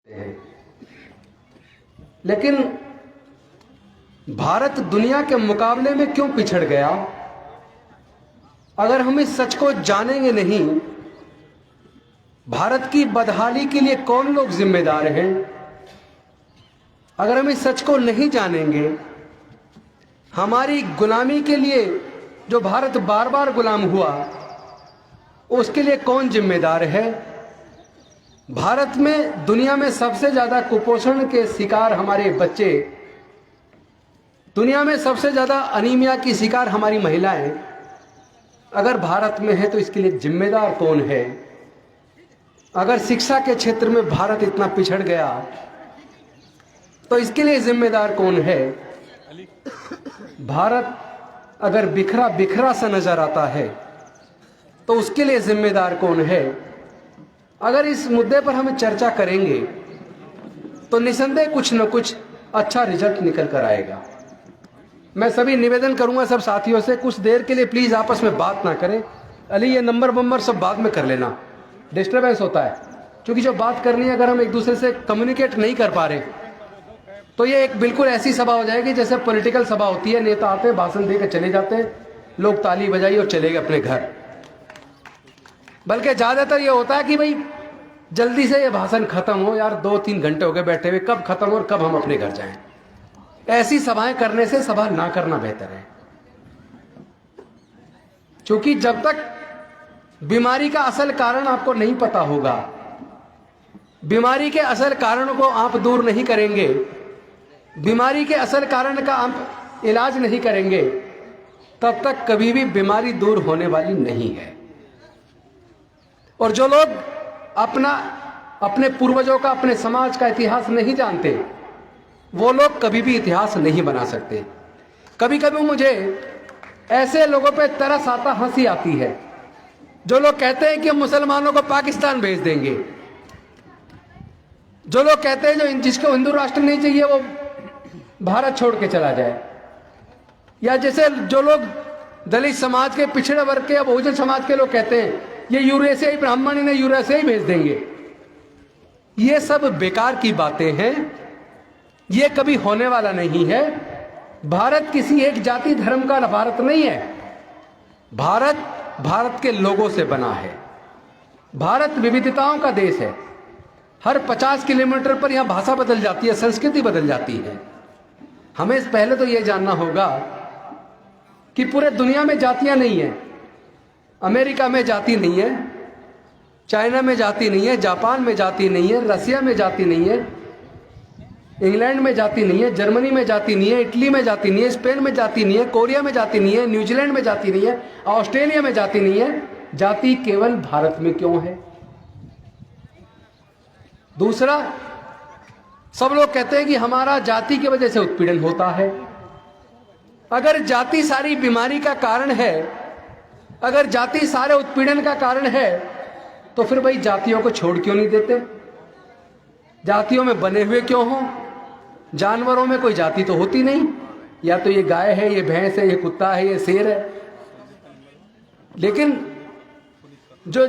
हैं। लेकिन भारत दुनिया के मुकाबले में क्यों पिछड़ गया? अगर हम इस सच को जानेंगे नहीं, भारत की बदहाली के लिए कौन लोग जिम्मेदार हैं, अगर हम इस सच को नहीं जानेंगे, हमारी गुलामी के लिए जो भारत बार बार गुलाम हुआ उसके लिए कौन जिम्मेदार है? भारत में दुनिया में सबसे ज्यादा कुपोषण के शिकार हमारे बच्चे, दुनिया में सबसे ज्यादा अनीमिया की शिकार हमारी महिलाएं अगर भारत में है तो इसके लिए जिम्मेदार कौन है? अगर शिक्षा के क्षेत्र में भारत इतना पिछड़ गया तो इसके लिए जिम्मेदार कौन है? भारत अगर बिखरा बिखरा सा नजर आता है तो उसके लिए जिम्मेदार कौन है? अगर इस मुद्दे पर हम चर्चा करेंगे तो निसंदेह कुछ न कुछ अच्छा रिजल्ट निकल कर आएगा। मैं सभी निवेदन करूंगा सब साथियों से, कुछ देर के लिए प्लीज आपस में बात ना करें। अली, ये नंबर सब बाद में कर लेना, डिस्टर्बेंस होता है। क्योंकि जो बात करनी है अगर हम एक दूसरे से कम्युनिकेट नहीं कर पा रहे तो ये एक बिल्कुल ऐसी सभा हो जाएगी जैसे पॉलिटिकल सभा होती है, नेता आते हैं, भाषण देकर चले जाते हैं, लोग ताली बजाई और चले गए अपने घर। बल्कि ज्यादातर ये होता है कि भाई जल्दी से ये भाषण खत्म हो यार, 2-3 घंटे हो गए बैठे हुए, कब खत्म हो और कब हम अपने घर जाएं। ऐसी सभाएं करने से सभा ना करना बेहतर है। क्योंकि जब तक बीमारी का असल कारण आपको नहीं पता होगा, बीमारी के असल कारणों को आप दूर नहीं करेंगे, बीमारी के असल कारण का आप इलाज नहीं करेंगे, तब तक कभी भी बीमारी दूर होने वाली नहीं है। और जो लोग अपने पूर्वजों का, अपने समाज का इतिहास नहीं जानते, वो लोग कभी भी इतिहास नहीं बना सकते। कभी कभी मुझे ऐसे लोगों पे तरस आता, हंसी आती है, जो लोग कहते हैं कि हम मुसलमानों को पाकिस्तान भेज देंगे, जो लोग कहते हैं जो जिसको हिंदू राष्ट्र नहीं चाहिए वो भारत छोड़ के चला जाए, या जैसे जो लोग दलित समाज के, पिछड़े वर्ग के या बहुजन समाज के लोग कहते हैं ये यूरेशियाई ब्राह्मण इन्हें यूरेशिया ही भेज देंगे। ये सब बेकार की बातें हैं, ये कभी होने वाला नहीं है। भारत किसी एक जाति धर्म का भारत नहीं है। भारत के लोगों से बना है। भारत विविधताओं का देश है। हर 50 किलोमीटर पर यहां भाषा बदल जाती है, संस्कृति बदल जाती है। हमें पहले तो यह जानना होगा कि पूरे दुनिया में जातियां नहीं है। अमेरिका में जाति नहीं है, चाइना में जाति नहीं है, जापान में जाति नहीं है, रसिया में जाति नहीं है, इंग्लैंड में जाति नहीं है, जर्मनी में जाति नहीं है, इटली में जाति नहीं है, स्पेन में जाति नहीं है, कोरिया में जाति नहीं है, न्यूजीलैंड में जाति नहीं है, ऑस्ट्रेलिया में जाति नहीं है। जाति केवल भारत में क्यों है? दूसरा, सब लोग कहते हैं कि हमारा जाति की वजह से उत्पीड़न होता है। अगर जाति सारी बीमारी का कारण है, अगर जाति सारे उत्पीड़न का कारण है, तो फिर भाई जातियों को छोड़ क्यों नहीं देते? जातियों में बने हुए क्यों हो? जानवरों में कोई जाति तो होती नहीं, या तो ये गाय है, ये भैंस है, ये कुत्ता है, ये शेर है। लेकिन जो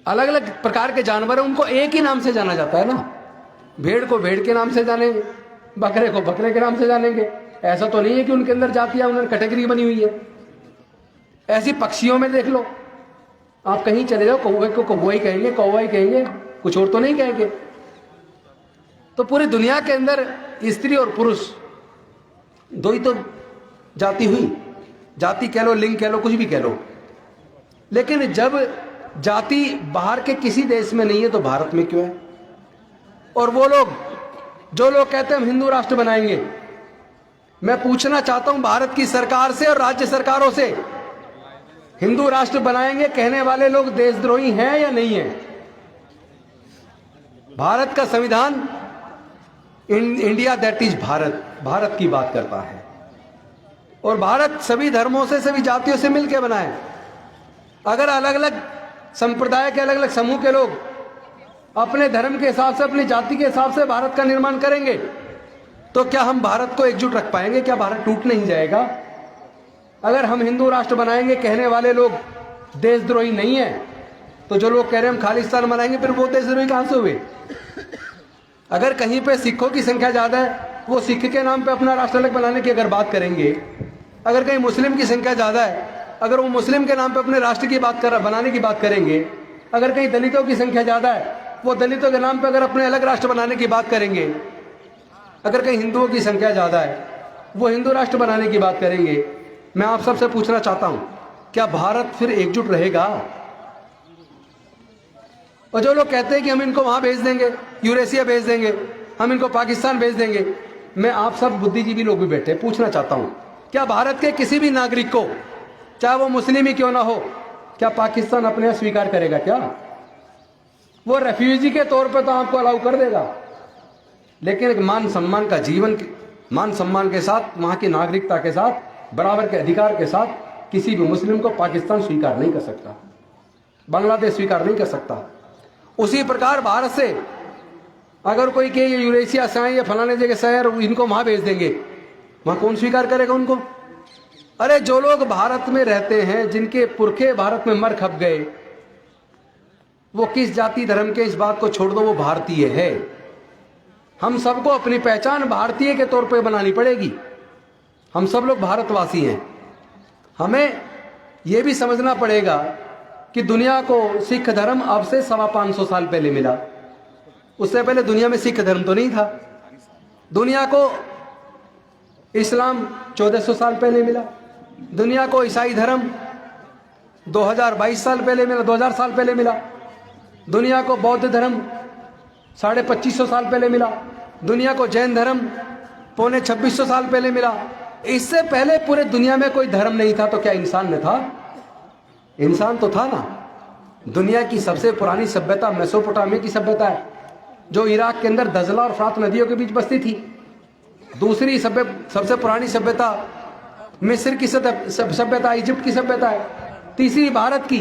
अलग अलग प्रकार के जानवर हैं उनको एक ही नाम से जाना जाता है ना। भेड़ को भेड़ के नाम से जानेंगे, बकरे को बकरे के नाम से जानेंगे। ऐसा तो नहीं है कि उनके अंदर जातियां, उन्होंने कैटेगरी बनी हुई है। ऐसी पक्षियों में देख लो, आप कहीं चले जाओ, कौवे को कौवा कहेंगे, कौवा ही कहेंगे, कुछ और तो नहीं कहेंगे। तो पूरी दुनिया के अंदर स्त्री और पुरुष दो ही तो जाति हुई। जाति कह लो, लिंग कह लो, कुछ भी कह लो। लेकिन जब जाति बाहर के किसी देश में नहीं है तो भारत में क्यों है? और वो लोग जो लोग कहते हैं हम हिंदू राष्ट्र बनाएंगे, मैं पूछना चाहता हूं भारत की सरकार से और राज्य सरकारों से, हिंदू राष्ट्र बनाएंगे कहने वाले लोग देशद्रोही हैं या नहीं है? भारत का संविधान इंडिया दैट इज भारत की बात करता है। और भारत सभी धर्मों से, सभी जातियों से मिलकर बना है। अगर अलग अलग संप्रदाय के, अलग अलग समूह के लोग अपने धर्म के हिसाब से, अपनी जाति के हिसाब से भारत का निर्माण करेंगे तो क्या हम भारत को एकजुट रख पाएंगे? क्या भारत टूट नहीं जाएगा? अगर हम हिंदू राष्ट्र बनाएंगे कहने वाले लोग देशद्रोही नहीं है तो जो लोग कह रहे हैं हम खालिस्तान बनाएंगे, फिर वो देशद्रोही कहां से हुए? अगर कहीं पे सिखों की संख्या ज्यादा है, वो सिख के नाम पे अपना राष्ट्र अलग बनाने की अगर बात करेंगे, अगर कहीं मुस्लिम की संख्या ज्यादा है, अगर वो मुस्लिम के नाम पे अपने राष्ट्र की बात बनाने की बात करेंगे, अगर कहीं दलितों की संख्या ज्यादा है, वो दलितों के नाम पे अगर अपने अलग राष्ट्र बनाने की बात करेंगे, अगर कहीं हिंदुओं की संख्या ज्यादा है, वो हिंदू राष्ट्र बनाने की बात करेंगे। मैं आप सबसे पूछना चाहता हूं, क्या भारत फिर एकजुट रहेगा? और जो लोग कहते हैं कि हम इनको वहां भेज देंगे, यूरेशिया भेज देंगे, हम इनको पाकिस्तान भेज देंगे, मैं आप सब बुद्धिजीवी लोग भी बैठे पूछना चाहता हूं, क्या भारत के किसी भी नागरिक को, चाहे वो मुस्लिम ही क्यों ना हो, क्या पाकिस्तान अपने यहां स्वीकार करेगा? क्या वो रेफ्यूजी के तौर पर तो आपको अलाउ कर देगा, लेकिन एक मान सम्मान का जीवन, मान सम्मान के साथ, वहां की नागरिकता के साथ, बराबर के अधिकार के साथ किसी भी मुस्लिम को पाकिस्तान स्वीकार नहीं कर सकता, बांग्लादेश स्वीकार नहीं कर सकता। उसी प्रकार भारत से अगर कोई कहे यूरेशिया से आए या फलाने जगह से आए, इनको वहां भेज देंगे, वहां कौन स्वीकार करेगा उनको? अरे जो लोग भारत में रहते हैं, जिनके पुरखे भारत में मर खप गए, वो किस जाति धर्म के, इस बात को छोड़ दो, वो भारतीय है। हम सबको अपनी पहचान भारतीय के तौर पे बनानी पड़ेगी। हम सब लोग भारतवासी हैं। हमें यह भी समझना पड़ेगा कि दुनिया को सिख धर्म अब से 550 साल पहले मिला। उससे पहले दुनिया में सिख धर्म तो नहीं था। दुनिया को इस्लाम 1400 साल पहले मिला। दुनिया को ईसाई धर्म 2022 साल पहले मिला, 2000 साल पहले मिला। दुनिया को बौद्ध धर्म 2550 साल पहले मिला। दुनिया को जैन धर्म 2500 साल पहले मिला। इससे पहले पूरे दुनिया में कोई धर्म नहीं था, तो क्या इंसान न था? इंसान तो था ना। दुनिया की सबसे पुरानी सभ्यता मेसोपोटामिया की सभ्यता है, जो इराक के अंदर दजला और फ्रात नदियों के बीच बसती थी। दूसरी सबसे पुरानी सभ्यता मिस्र की सभ्यता, इजिप्ट की सभ्यता है। तीसरी भारत की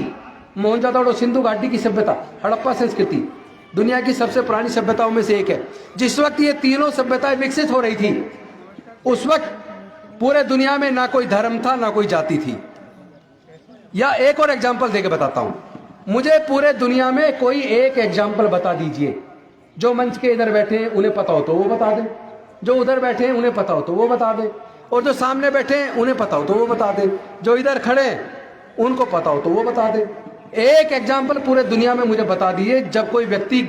मोहनजोदड़ो सिंधु घाटी की सभ्यता, हड़प्पा संस्कृति दुनिया की सबसे पुरानी सभ्यताओं में से एक है। जिस वक्त ये तीनों सभ्यताएं विकसित हो रही थी, उस वक्त पूरे दुनिया में ना कोई धर्म था, ना कोई जाति थी। या एक और एग्जाम्पल देके बताता हूं, मुझे पूरे दुनिया में कोई एक एग्जाम्पल बता दीजिए, जो मंच के इधर बैठे हैं उन्हें पता हो तो वो बता दें, जो उधर बैठे हैं उन्हें पता हो तो वो बता दें, और जो सामने बैठे हैं उन्हें पता हो तो वो बता दें, जो इधर खड़े हैं उनको पता हो तो वो बता दें। एक एग्जाम्पल पूरे दुनिया में मुझे बता दिए, जब कोई व्यक्ति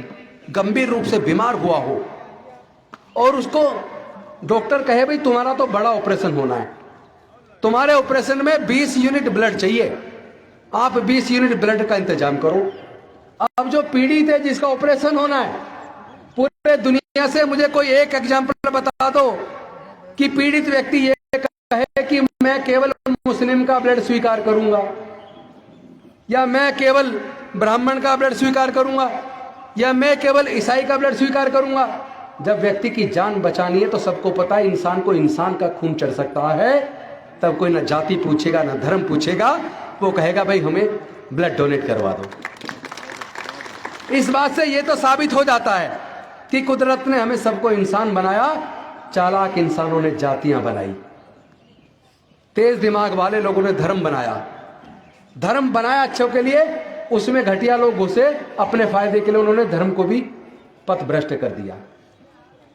गंभीर रूप से बीमार हुआ हो और उसको डॉक्टर कहे भाई तुम्हारा तो बड़ा ऑपरेशन होना है, तुम्हारे ऑपरेशन में 20 यूनिट ब्लड चाहिए, आप 20 यूनिट ब्लड का इंतजाम करो। अब जो पीड़ित है, जिसका ऑपरेशन होना है, पूरे दुनिया से मुझे कोई एक एग्जाम्पल बता दो कि पीड़ित व्यक्ति ये कहे कि मैं केवल मुस्लिम का ब्लड स्वीकार करूंगा, या मैं केवल ब्राह्मण का ब्लड स्वीकार करूंगा, या मैं केवल ईसाई का ब्लड स्वीकार करूंगा। जब व्यक्ति की जान बचानी है तो सबको पता है इंसान को इंसान का खून चढ़ सकता है, तब कोई ना जाति पूछेगा ना धर्म पूछेगा, वो कहेगा भाई हमें ब्लड डोनेट करवा दो। इस बात से ये तो साबित हो जाता है कि कुदरत ने हमें सबको इंसान बनाया, चालाक इंसानों ने जातियां बनाई, तेज दिमाग वाले लोगों ने धर्म बनाया। धर्म बनाया अच्छों के लिए, उसमें घटिया लोग घुसे, अपने फायदे के लिए उन्होंने धर्म को भी पथभ्रष्ट कर दिया।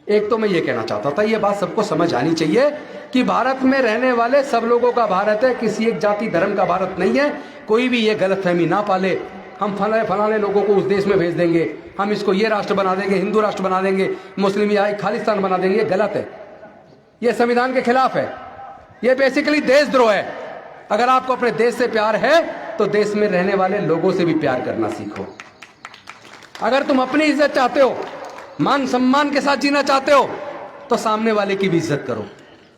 एक तो मैं ये कहना चाहता था, ये बात सबको समझ आनी चाहिए कि भारत में रहने वाले सब लोगों का भारत है, किसी एक जाति धर्म का भारत नहीं है। कोई भी ये गलतफहमी ना पाले, हम फलाने लोगों को उस देश में भेज देंगे, हम इसको ये राष्ट्र बना देंगे, हिंदू राष्ट्र बना देंगे, मुस्लिम या खालिस्तान बना देंगे, ये गलत है। ये संविधान के खिलाफ है, ये बेसिकली देशद्रोह है। अगर आपको अपने देश से प्यार है तो देश में रहने वाले लोगों से भी प्यार करना सीखो। अगर तुम अपनी इज्जत चाहते हो, मान सम्मान के साथ जीना चाहते हो, तो सामने वाले की भी इज्जत करो,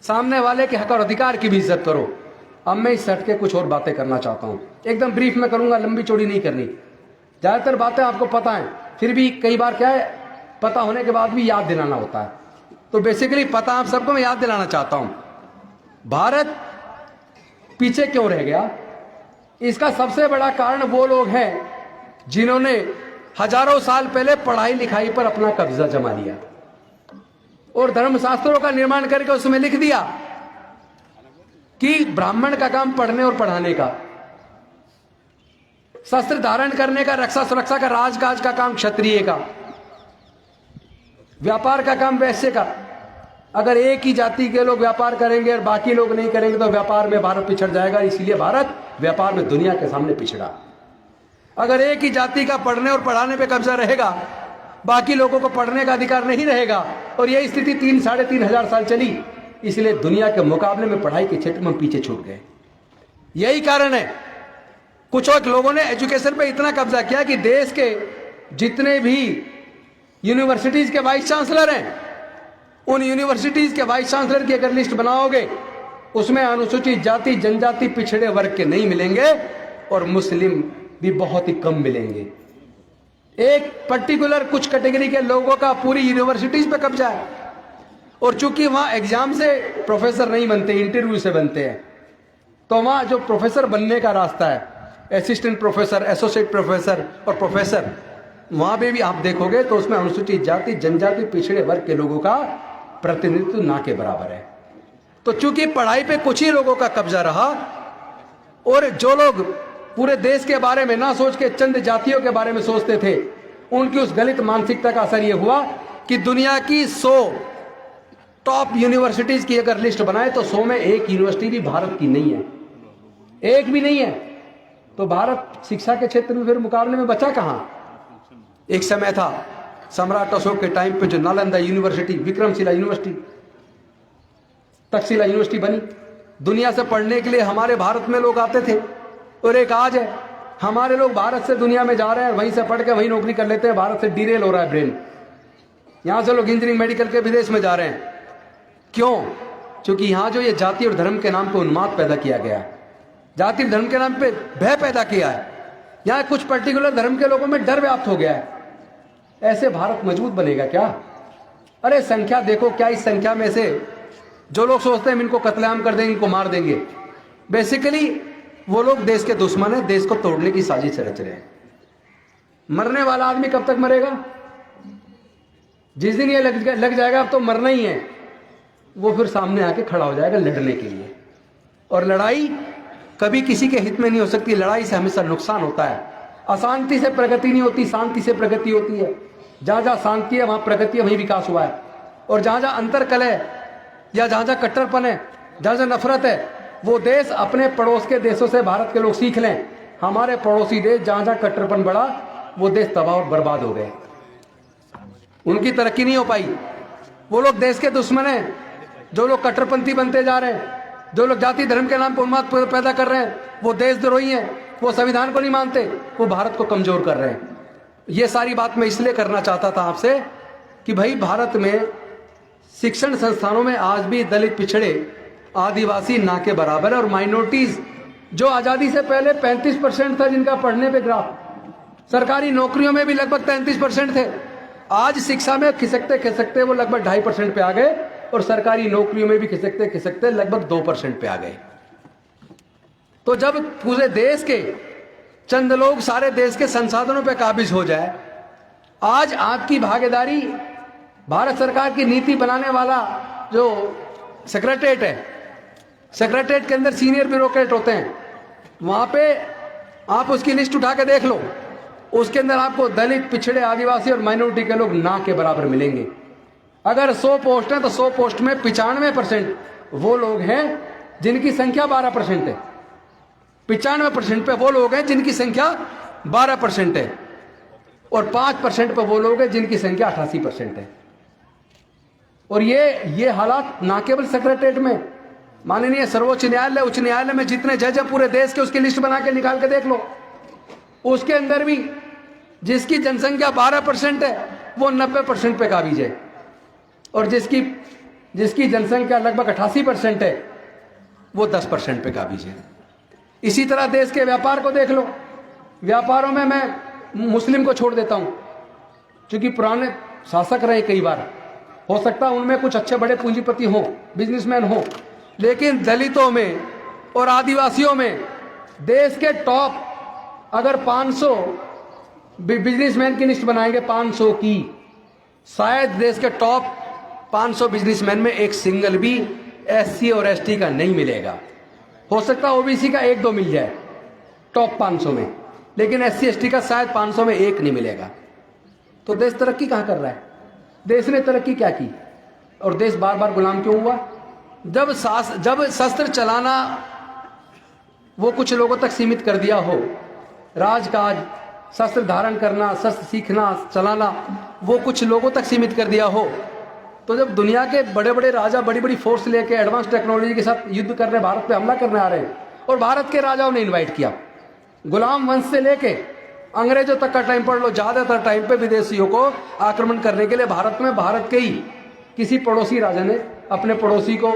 सामने वाले के हक और अधिकार की भी इज्जत करो। अब मैं इस हट के कुछ और बातें करना चाहता हूं, एकदम ब्रीफ में करूंगा, लंबी चौड़ी नहीं करनी। ज्यादातर बातें आपको पता है, फिर भी कई बार क्या है, पता होने के बाद भी याद दिलाना होता है। तो बेसिकली पता आप सबको मैं याद दिलाना चाहता हूं, भारत पीछे क्यों रह गया। इसका सबसे बड़ा कारण वो लोग हैं जिन्होंने हजारों साल पहले पढ़ाई लिखाई पर अपना कब्जा जमा लिया और धर्मशास्त्रों का निर्माण करके उसमें लिख दिया कि ब्राह्मण का काम पढ़ने और पढ़ाने का, शस्त्र धारण करने का, रक्षा सुरक्षा का, राजकाज का काम क्षत्रिय का, व्यापार का काम वैश्य का। अगर एक ही जाति के लोग व्यापार करेंगे और बाकी लोग नहीं करेंगे तो व्यापार में भारत पिछड़ जाएगा। इसलिए भारत व्यापार में दुनिया के सामने पिछड़ा। अगर एक ही जाति का पढ़ने और पढ़ाने पे कब्जा रहेगा, बाकी लोगों को पढ़ने का अधिकार नहीं रहेगा, और यही स्थिति 3-3,500 साल चली, इसलिए दुनिया के मुकाबले में पढ़ाई के क्षेत्र में पीछे छूट गए। यही कारण है कुछ और लोगों ने एजुकेशन पे इतना कब्जा किया कि देश के जितने भी यूनिवर्सिटीज के वाइस चांसलर हैं, उन यूनिवर्सिटीज के वाइस चांसलर की अगर लिस्ट बनाओगे, उसमें अनुसूचित जाति, जनजाति, पिछड़े वर्ग के नहीं मिलेंगे और मुस्लिम भी बहुत ही कम मिलेंगे। एक पर्टिकुलर कुछ कैटेगरी के लोगों का पूरी यूनिवर्सिटीज पे कब्जा है। और चूंकि वहां एग्जाम से प्रोफेसर नहीं बनते, इंटरव्यू से बनते हैं, तो वहां जो प्रोफेसर बनने का रास्ता है, असिस्टेंट प्रोफेसर, एसोसिएट प्रोफेसर और प्रोफेसर, वहां पे भी आप देखोगे तो उसमें अनुसूचित जाति, जनजाति, पिछड़े वर्ग के लोगों का प्रतिनिधित्व ना के बराबर है। तो चूंकि पढ़ाई पे कुछ ही लोगों का कब्जा रहा, और जो लोग पूरे देश के बारे में ना सोच के चंद जातियों के बारे में सोचते थे, उनकी उस गलत मानसिकता का असर यह हुआ कि दुनिया की 100 टॉप यूनिवर्सिटीज की अगर लिस्ट बनाए तो 100 में एक यूनिवर्सिटी भी भारत की नहीं है, एक भी नहीं है। तो भारत शिक्षा के क्षेत्र में फिर मुकाबले में बचा कहां? एक समय था सम्राट अशोक के टाइम पे जो Nalanda university, Vikramshila university, Takshashila university बनी, दुनिया से पढ़ने के लिए हमारे भारत में लोग आते थे। और एक आज है, हमारे लोग भारत से दुनिया में जा रहे हैं, वहीं से पढ़ के वहीं नौकरी कर लेते हैं। भारत से डिरेल हो रहा है ब्रेन, यहां से लोग इंजीनियरिंग मेडिकल के विदेश में जा रहे हैं। क्यों? क्योंकि यहां जो ये जाति और धर्म के नाम पे उन्माद पैदा किया गया है, जाति धर्म के नाम पे भय पैदा किया है, यहां कुछ पर्टिकुलर धर्म के लोगों में डर व्याप्त हो गया है। ऐसे भारत मजबूत बनेगा क्या? अरे संख्या देखो, क्या इस संख्या में से जो लोग सोचते हैं इनको कत्लेआम कर देंगे, इनको मार देंगे, बेसिकली वो लोग देश के दुश्मन है, देश को तोड़ने की साजिश रच रहे हैं। मरने वाला आदमी कब तक मरेगा? जिस दिन ये लग जाएगा अब तो मरना ही है, वो फिर सामने आके खड़ा हो जाएगा लड़ने के लिए। और लड़ाई कभी किसी के हित में नहीं हो सकती, लड़ाई से हमेशा नुकसान होता है। अशांति से प्रगति नहीं होती, शांति से प्रगति होती है। जहां जहां शांति है वहां प्रगति है, वहीं विकास हुआ है। और जहां जहां अंतरकल है या जहां जहां कट्टरपन है, जहां जहां नफरत है, वो देश अपने पड़ोस के देशों से भारत के लोग सीख लें। हमारे पड़ोसी देश जहां जहां कट्टरपन बढ़ा, वो देश तबाह और बर्बाद हो गए, उनकी तरक्की नहीं हो पाई। वो लोग देश के दुश्मन हैं, जो लोग कट्टरपंथी बनते जा रहे हैं, जो लोग जाति धर्म के नाम पर उन्माद पैदा कर रहे हैं, वो देशद्रोही हैं, वो संविधान को नहीं मानते, वो भारत को कमजोर कर रहे हैं। ये सारी बात मैं इसलिए करना चाहता था आपसे कि भाई भारत में शिक्षण संस्थानों में आज भी दलित, पिछड़े, आदिवासी ना के बराबर है। और माइनॉरिटीज जो आजादी से पहले 35% था जिनका पढ़ने पे ग्राफ, सरकारी नौकरियों में भी लगभग 33% थे, आज शिक्षा में खिसकते खिसकते वो लगभग 2.5% पे आ गए, और सरकारी नौकरियों में भी खिसकते खिसकते लगभग 2% पे आ गए। तो जब पूरे देश के चंद लोग सारे देश के संसाधनों पे काबिज हो जाए, आज आपकी भागीदारी, भारत सरकार की नीति बनाने वाला जो सेक्रेटरीट है, सेक्रेटरीट के अंदर सीनियर ब्यूरोक्रेट होते हैं, वहां पे आप उसकी लिस्ट उठा के देख लो, उसके अंदर आपको दलित, पिछड़े, आदिवासी और माइनॉरिटी के लोग ना के बराबर मिलेंगे। अगर 100 पोस्ट हैं तो 100 पोस्ट में 95% वो लोग हैं जिनकी संख्या 12% है, 95% पे वो लोग हैं जिनकी संख्या 12% है, और 5% पे वो लोग हैं जिनकी संख्या 88% है। और ये हालात ना केवल सेक्रेटरीट में, माननीय सर्वोच्च न्यायालय, उच्च न्यायालय में जितने जज हैं पूरे देश के, उसकी लिस्ट बना के निकाल के देख लो, उसके अंदर भी जिसकी जनसंख्या 12% है वो 90% पे काबिज है, और जिसकी जनसंख्या लगभग 88% है वो 10% पे काबिज है। इसी तरह देश के व्यापार को देख लो, व्यापारों में मैं मुस्लिम को छोड़ देता हूं, क्योंकि पुराने शासक रहे कई बार, हो सकता है उनमें कुछ अच्छे बड़े पूंजीपति हों, बिजनेसमैन हों, लेकिन दलितों में और आदिवासियों में देश के टॉप अगर 500 बिजनेसमैन की लिस्ट बनाएंगे, 500 की, शायद देश के टॉप 500 बिजनेसमैन में एक सिंगल भी एससी और एसटी का नहीं मिलेगा। हो सकता है ओबीसी का 1-2 मिल जाए टॉप 500 में, लेकिन SC ST का शायद 500 में एक नहीं मिलेगा। तो देश तरक्की कहाँ कर रहा है? देश ने तरक्की क्या की? और देश बार बार गुलाम क्यों हुआ? जब शस्त्र चलाना वो कुछ लोगों तक सीमित कर दिया हो, राजकाज, शस्त्र धारण करना, शस्त्र सीखना, चलाना वो कुछ लोगों तक सीमित कर दिया हो, तो जब दुनिया के बड़े बड़े राजा बड़ी बड़ी फोर्स लेके एडवांस टेक्नोलॉजी के साथ युद्ध करने भारत पे हमला करने आ रहे हैं, और भारत के राजाओं ने इनवाइट किया, गुलाम वंश से लेके अंग्रेजों तक का टाइम पढ़ लो, ज्यादातर टाइम पे विदेशियों को आक्रमण करने के लिए भारत में भारत के ही किसी पड़ोसी राजा ने अपने पड़ोसी को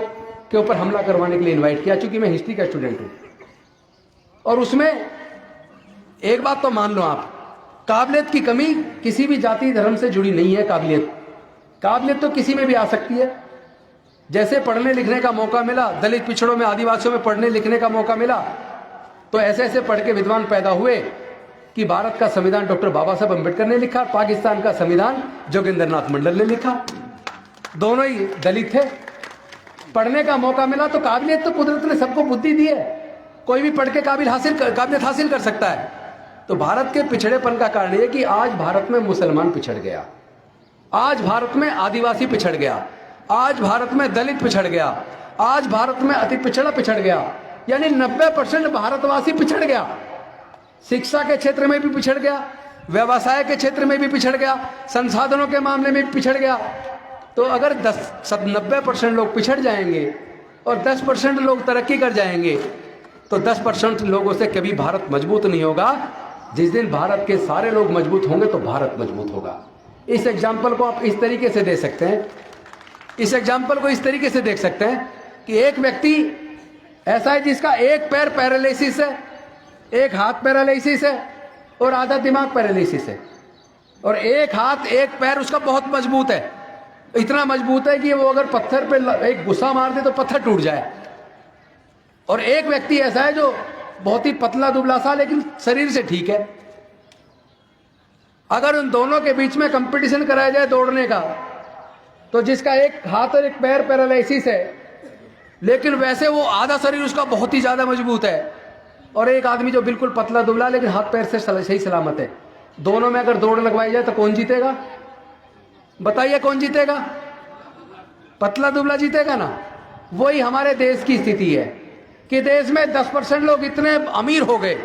के ऊपर हमला करवाने के लिए इन्वाइट किया। चूंकि मैं हिस्ट्री का स्टूडेंट हूं, और उसमें एक बात तो मान लो आप, काबिलियत की कमी किसी भी जाति धर्म से जुड़ी नहीं है। काबिलियत तो किसी में भी आ सकती है। जैसे पढ़ने लिखने का मौका मिला, दलित पिछड़ों में, आदिवासियों में पढ़ने लिखने का मौका मिला, तो ऐसे ऐसे पढ़ के विद्वान पैदा हुए कि भारत का संविधान डॉक्टर बाबा साहब अम्बेडकर ने लिखा, पाकिस्तान का संविधान जोगिंदर नाथ मंडल ने लिखा। दोनों ही दलित थे, पढ़ने का मौका मिला। तो काबिलियत तो कुदरत ने सबको बुद्धि दी है, कोई भी पढ़ के काबिलियत हासिल कर सकता है। तो भारत के पिछड़ेपन का कारण यह कि आज भारत में मुसलमान पिछड़ गया, आज भारत में आदिवासी पिछड़ गया, आज भारत में दलित पिछड़ गया, आज भारत में अति पिछड़ा पिछड़ गया, यानी 90% भारतवासी पिछड़ गया। शिक्षा के क्षेत्र में भी पिछड़ गया, व्यवसाय के क्षेत्र में भी पिछड़ गया, संसाधनों के मामले में भी पिछड़ गया। तो अगर 90% लोग पिछड़ जाएंगे और 10% लोग तरक्की कर जाएंगे, तो 10% लोगों से कभी भारत मजबूत नहीं होगा। जिस दिन भारत के सारे लोग मजबूत होंगे तो भारत मजबूत होगा। इस एग्जाम्पल को आप इस तरीके से दे सकते हैं, इस एग्जाम्पल को इस तरीके से देख सकते हैं कि एक व्यक्ति ऐसा है जिसका एक पैर पैरालिसिस है, एक हाथ पैरालिसिस है और आधा दिमाग पैरालिसिस है, और एक हाथ एक पैर उसका बहुत मजबूत है, इतना मजबूत है कि वो अगर पत्थर पे एक गुस्सा मार दे तो पत्थर टूट जाए। और एक व्यक्ति ऐसा है जो बहुत ही पतला दुबला सा लेकिन शरीर से ठीक है। अगर उन दोनों के बीच में कंपटीशन कराया जाए दौड़ने का, तो जिसका एक हाथ और एक पैर पैरालिसिस है लेकिन वैसे वो आधा शरीर उसका बहुत ही ज्यादा मजबूत है, और एक आदमी जो बिल्कुल पतला दुबला लेकिन हाथ पैर से सही सलामत है, दोनों में अगर दौड़ लगवाई जाए तो कौन जीतेगा? बताइए कौन जीतेगा? पतला दुबला जीतेगा ना। वही हमारे देश की स्थिति है कि देश में 10% लोग इतने अमीर हो गए,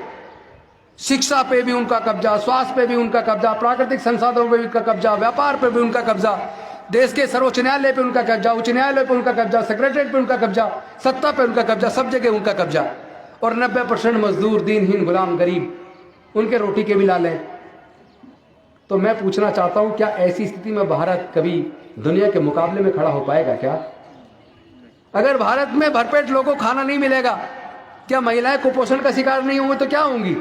शिक्षा पे भी उनका कब्जा, स्वास्थ्य पे भी उनका कब्जा, प्राकृतिक संसाधनों पे भी उनका कब्जा, व्यापार पे भी उनका कब्जा, देश के सर्वोच्च न्यायालय पे उनका कब्जा, उच्च न्यायालय पे उनका कब्जा, सेक्रेटरीट पे उनका कब्जा, सत्ता पे उनका कब्जा, सब जगह उनका कब्जा। और 90% मजदूर, दीनहीन, गुलाम, गरीब उनके रोटी के भी लाल हैं। तो मैं पूछना चाहता हूं, क्या ऐसी स्थिति में भारत कभी दुनिया के मुकाबले में खड़ा हो पाएगा क्या? अगर भारत में भरपेट लोगों को खाना नहीं मिलेगा, क्या महिलाएं कुपोषण का शिकार नहीं होंगी तो क्या होंगी?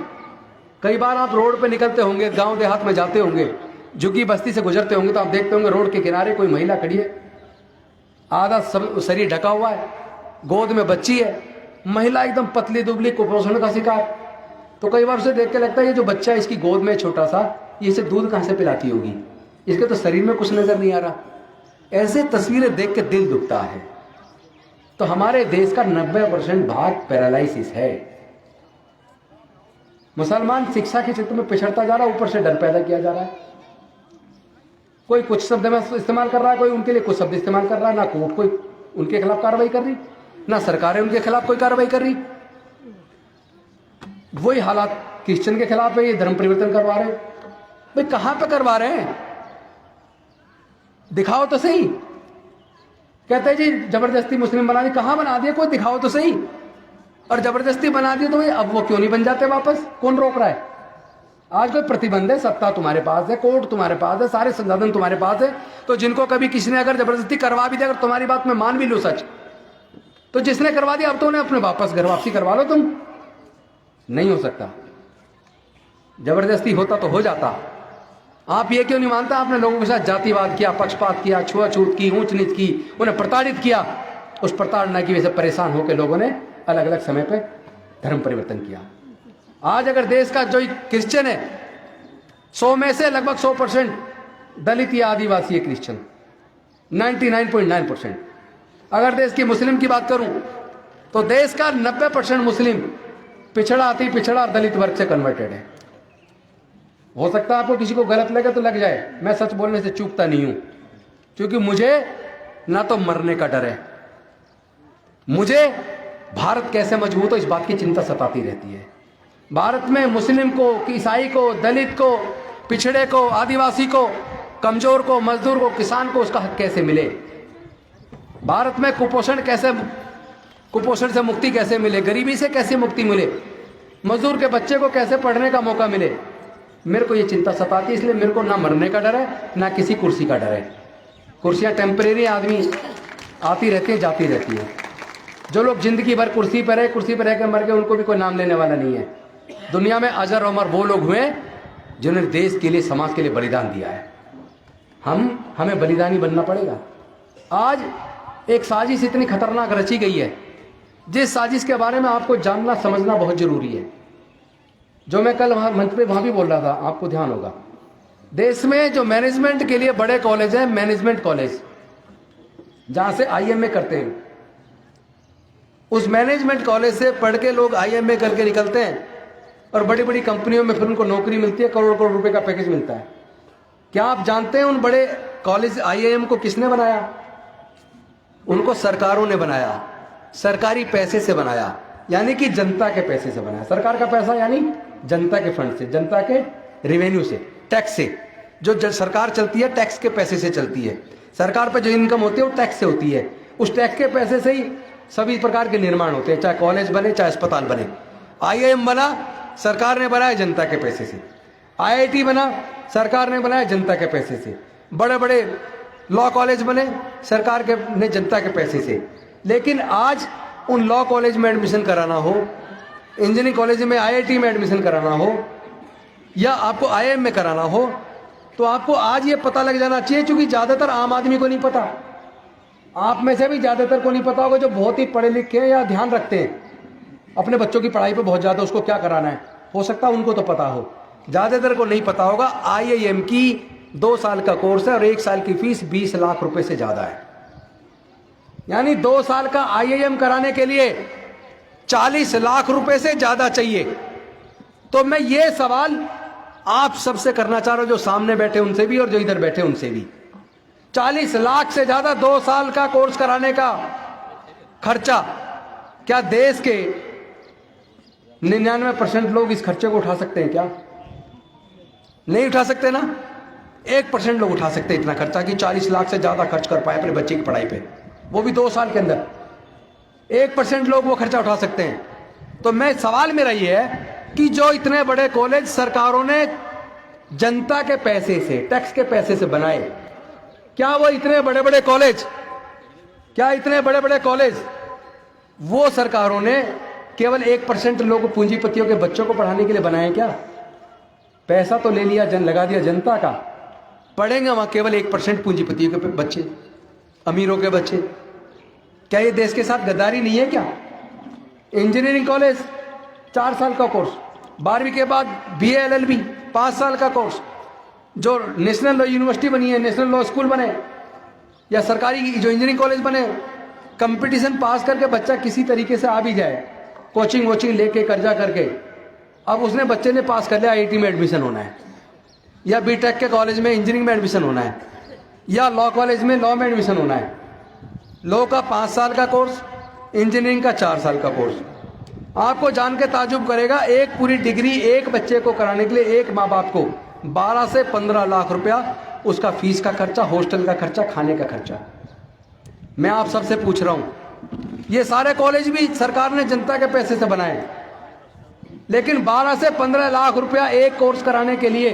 कई बार आप रोड पे निकलते होंगे, गांव देहात में जाते होंगे, झुग्गी बस्ती से गुजरते होंगे, तो आप देखते होंगे रोड के किनारे कोई महिला खड़ी है, आधा शरीर ढका हुआ है, गोद में बच्ची है, महिला एकदम पतली दुबली, कुपोषण का शिकार। तो कई बार उसे देख के लगता है ये जो बच्चा है इसकी गोद में छोटा सा, ये इसे दूध कहां से पिलाती होगी, इसके तो शरीर में कुछ नजर नहीं आ रहा। ऐसे तस्वीरें देख के दिल दुखता है। तो हमारे देश का 90% भाग पैरालिसिस है। मुसलमान शिक्षा के क्षेत्र में पिछड़ता जा रहा है, ऊपर से डर पैदा किया जा रहा है। कोई कुछ शब्द में इस्तेमाल कर रहा है, कोई उनके लिए कुछ शब्द इस्तेमाल कर रहा है। ना कोर्ट कोई उनके खिलाफ कार्रवाई कर रही, ना सरकारें उनके खिलाफ कोई कार्रवाई कर रही। वही हालात क्रिश्चियन के खिलाफ है, ये धर्म परिवर्तन करवा रहे हैं। भाई कहां पे करवा रहे हैं? दिखाओ तो सही। कहते हैं जी जबरदस्ती मुस्लिम बना दी, कहां बना दिए? कोई दिखाओ तो सही। और जबरदस्ती बना दिए तो भाई अब वो क्यों नहीं बन जाते वापस? कौन रोक रहा है? आज कोई प्रतिबंध है, सत्ता तुम्हारे पास है, कोर्ट तुम्हारे पास है, सारे संसाधन तुम्हारे पास है। तो जिनको कभी किसी ने अगर जबरदस्ती करवा भी दिया, अगर तुम्हारी बात में मान भी लो सच, तो जिसने करवा दिया अब तो उन्हें अपने वापस घर वापसी करवा लो। तुम नहीं हो सकता। जबरदस्ती होता तो हो जाता। आप ये क्यों नहीं मानता? आपने लोगों के साथ जातिवाद किया, पक्षपात किया, छुआछूत की, ऊंच नीच की, उन्हें प्रताड़ित किया। उस प्रताड़ना की वजह से परेशान होकर लोगों ने अलग अलग समय पे धर्म परिवर्तन किया। आज अगर देश का जो क्रिश्चियन है, 100 में से लगभग 100% दलित या आदिवासी है क्रिश्चियन, 99.9%। अगर देश की मुस्लिम की बात करूं तो देश का 90% मुस्लिम पिछड़ा, अति पिछड़ा और दलित वर्ग से कन्वर्टेड है। हो सकता है आपको किसी को गलत लगे तो लग जाए, मैं सच बोलने से चूकता नहीं हूं, क्योंकि मुझे ना तो मरने का डर है, मुझे भारत कैसे मजबूत हो इस बात की चिंता सताती रहती है। भारत में मुस्लिम को, ईसाई को, दलित को, पिछड़े को, आदिवासी को, कमजोर को, मजदूर को, किसान को उसका हक कैसे मिले। भारत में कुपोषण से मुक्ति कैसे मिले, गरीबी से कैसे मुक्ति मिले, मजदूर के बच्चे को कैसे पढ़ने का मौका मिले। मेरे को ये चिंता सताती है, इसलिए मेरे को ना मरने का डर है ना किसी कुर्सी का डर है। कुर्सियां टेम्परेरी, आदमी आती रहती है जाती रहती है। जो लोग जिंदगी भर कुर्सी पर रह के मर गए, उनको भी कोई नाम लेने वाला नहीं है। दुनिया में अजर अमर वो लोग हुए जिन्होंने देश के लिए, समाज के लिए बलिदान दिया है। हमें बलिदानी बनना पड़ेगा। आज एक साजिश इतनी खतरनाक रची गई है, जिस साजिश के बारे में आपको जानना समझना बहुत जरूरी है। जो मैं कल मंच पे वहां भी बोल रहा था, आपको ध्यान होगा, देश में जो मैनेजमेंट के लिए बड़े कॉलेज हैं, मैनेजमेंट कॉलेज जहां से IMA करते हैं, उस मैनेजमेंट कॉलेज से पढ़ के लोग IMA करके निकलते हैं और बड़ी बड़ी कंपनियों में फिर उनको नौकरी मिलती है, करोड़ करोड़ रुपए का पैकेज मिलता है। क्या आप जानते हैं उन बड़े कॉलेज IIM को किसने बनाया? उनको सरकारों ने बनाया, सरकारी पैसे से बनाया, यानी कि जनता के पैसे से बनाया। सरकार का पैसा यानी जनता के फंड से, जनता के रेवेन्यू से, टैक्स से। जो सरकार चलती है टैक्स के पैसे से चलती है। सरकार पर जो इनकम होती है वो टैक्स से होती है। उस टैक्स के पैसे से ही सभी प्रकार के निर्माण होते हैं, चाहे कॉलेज बने चाहे अस्पताल बने। IIM बना, सरकार ने बनाया जनता के पैसे से। IIT बना, सरकार ने बनाया जनता के पैसे से। बड़े बड़े लॉ कॉलेज बने, सरकार के ने जनता के पैसे से। लेकिन आज उन लॉ कॉलेज में एडमिशन कराना हो, इंजीनियरिंग कॉलेज में, IIT में एडमिशन कराना हो, या आपको IIM में कराना हो, तो आपको आज ये पता लग जाना चाहिए, क्योंकि ज्यादातर आम आदमी को नहीं पता। आप में से भी ज्यादातर को नहीं पता होगा, जो बहुत ही पढ़े लिखे हैं या ध्यान रखते हैं अपने बच्चों की पढ़ाई पे बहुत ज्यादा, उसको क्या कराना है, हो सकता है उनको तो पता हो, ज्यादातर को नहीं पता होगा। IIM की 2 साल का कोर्स है और 1 साल की फीस 20 लाख रुपए से ज्यादा है। यानी 2 साल का IIM कराने के लिए 40 लाख रुपए से ज्यादा चाहिए। तो मैं ये सवाल आप सबसे करना चाह रहा हूं, जो सामने बैठे उनसे भी और जो इधर बैठे उनसे भी। 40 लाख से ज्यादा 2 साल का कोर्स कराने का खर्चा, क्या देश के 99% लोग इस खर्चे को उठा सकते हैं? क्या नहीं उठा सकते ना? 1% लोग उठा सकते हैं इतना खर्चा, कि 40 लाख से ज्यादा खर्च कर पाए अपने बच्चे की पढ़ाई पे, वो भी 2 साल के अंदर। 1% लोग वो खर्चा उठा सकते हैं। तो मैं सवाल मेरा ये है कि जो इतने बड़े कॉलेज सरकारों ने जनता के पैसे से, टैक्स के पैसे से बनाए, क्या वो इतने बड़े बड़े कॉलेज वो सरकारों ने केवल 1% लोग, पूंजीपतियों के बच्चों को पढ़ाने के लिए बनाए क्या? पैसा तो ले लिया, लगा दिया जनता का, पढ़ेंगे वहां केवल 1% पूंजीपतियों के बच्चे, अमीरों के बच्चे। क्या ये देश के साथ गद्दारी नहीं है क्या? इंजीनियरिंग कॉलेज 4 साल का कोर्स, 12वीं के बाद BA LLB 5 साल का कोर्स, जो नेशनल लॉ यूनिवर्सिटी बनी है, नेशनल लॉ स्कूल बने, या सरकारी जो इंजीनियरिंग कॉलेज बने, कंपटीशन पास करके बच्चा किसी तरीके से आ भी जाए, कोचिंग वोचिंग लेके कर्जा करके, अब उसने बच्चे ने पास कर लिया, IIT में एडमिशन होना है, या BTech के कॉलेज में इंजीनियरिंग में एडमिशन होना है, या लॉ कॉलेज में लॉ में एडमिशन होना है। लॉ का 5 साल का कोर्स, इंजीनियरिंग का 4 साल का कोर्स। आपको जान के ताजुब करेगा, एक पूरी डिग्री एक बच्चे को कराने के लिए एक माँ बाप को 12 से 15 लाख रुपया उसका फीस का खर्चा, हॉस्टल का खर्चा, खाने का खर्चा। मैं आप सबसे पूछ रहा हूं, ये सारे कॉलेज भी सरकार ने जनता के पैसे से बनाए, लेकिन 12 से 15 लाख रुपया एक कोर्स कराने के लिए